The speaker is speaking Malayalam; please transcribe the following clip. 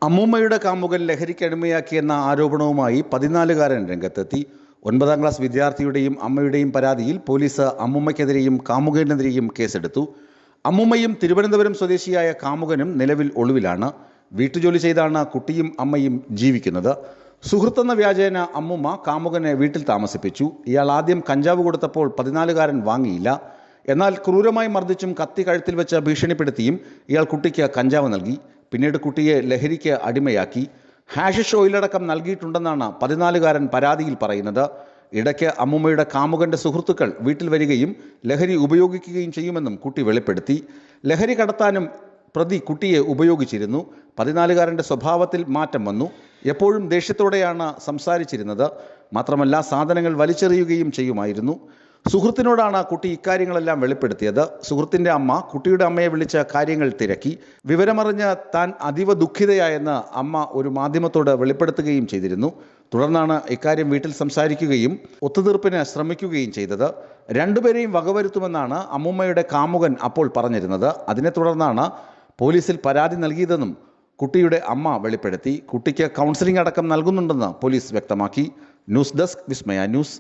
അമ്മൂമ്മയുടെ കാമുകൻ ലഹരിക്കടിമയാക്കിയെന്ന ആരോപണവുമായി 14-കാരൻ രംഗത്തെത്തി. 9ാം ക്ലാസ് വിദ്യാർത്ഥിയുടെയും അമ്മയുടെയും പരാതിയിൽ പോലീസ് അമ്മൂമ്മയ്ക്കെതിരെയും കാമുകനെതിരെയും കേസെടുത്തു. അമ്മൂമ്മയും തിരുവനന്തപുരം സ്വദേശിയായ കാമുകനും നിലവിൽ ഒളിവിലാണ്. വീട്ടുജോലി ചെയ്താണ് കുട്ടിയും അമ്മയും ജീവിക്കുന്നത്. സുഹൃത്തെന്ന വ്യാജേന അമ്മൂമ്മ കാമുകനെ വീട്ടിൽ താമസിപ്പിച്ചു. ഇയാൾ ആദ്യം കഞ്ചാവ് കൊടുത്തപ്പോൾ 14-കാരൻ വാങ്ങിയില്ല. എന്നാൽ ക്രൂരമായി മർദ്ദിച്ചും കത്തി കഴുത്തിൽ വെച്ച് ഭീഷണിപ്പെടുത്തിയും ഇയാൾ കുട്ടിക്ക് കഞ്ചാവ് നൽകി. പിന്നീട് കുട്ടിയെ ലഹരിക്ക് അടിമയാക്കി. ഹാഷിഷ് ഓയിലടക്കം നൽകിയിട്ടുണ്ടെന്നാണ് 14-കാരൻ പരാതിയിൽ പറയുന്നത്. ഇടയ്ക്ക് അമ്മൂമ്മയുടെ കാമുകന്റെ സുഹൃത്തുക്കൾ വീട്ടിൽ വരികയും ലഹരി ഉപയോഗിക്കുകയും ചെയ്യുമെന്നും കുട്ടി വെളിപ്പെടുത്തി. ലഹരി കടത്താനും പ്രതി കുട്ടിയെ ഉപയോഗിച്ചിരുന്നു. 14-കാരൻ്റെ സ്വഭാവത്തിൽ മാറ്റം വന്നു. എപ്പോഴും ദേഷ്യത്തോടെയാണ് സംസാരിച്ചിരുന്നത്. മാത്രമല്ല സാധനങ്ങൾ വലിച്ചെറിയുകയും ചെയ്യുമായിരുന്നു. സുഹൃത്തിനോടാണ് കുട്ടി ഇക്കാര്യങ്ങളെല്ലാം വെളിപ്പെടുത്തിയത്. സുഹൃത്തിൻ്റെ അമ്മ കുട്ടിയുടെ അമ്മയെ വിളിച്ച് കാര്യങ്ങൾ തിരക്കി. വിവരമറിഞ്ഞ് താൻ അതീവ ദുഃഖിതയായെന്ന് അമ്മ ഒരു മാധ്യമത്തോട് വെളിപ്പെടുത്തുകയും ചെയ്തിരുന്നു. തുടർന്നാണ് ഇക്കാര്യം വീട്ടിൽ സംസാരിക്കുകയും ഒത്തുതീർപ്പിന് ശ്രമിക്കുകയും ചെയ്തത്. രണ്ടുപേരെയും വകവരുത്തുമെന്നാണ് അമ്മൂമ്മയുടെ കാമുകൻ അപ്പോൾ പറഞ്ഞിരുന്നത്. അതിനെ തുടർന്നാണ് പോലീസിൽ പരാതി നൽകിയതെന്നും കുട്ടിയുടെ അമ്മ വെളിപ്പെടുത്തി. കുട്ടിക്ക് കൗൺസിലിംഗ് അടക്കം നൽകുന്നുണ്ടെന്ന് പോലീസ് വ്യക്തമാക്കി. ന്യൂസ് ഡെസ്ക് വിസ്മയ ന്യൂസ്.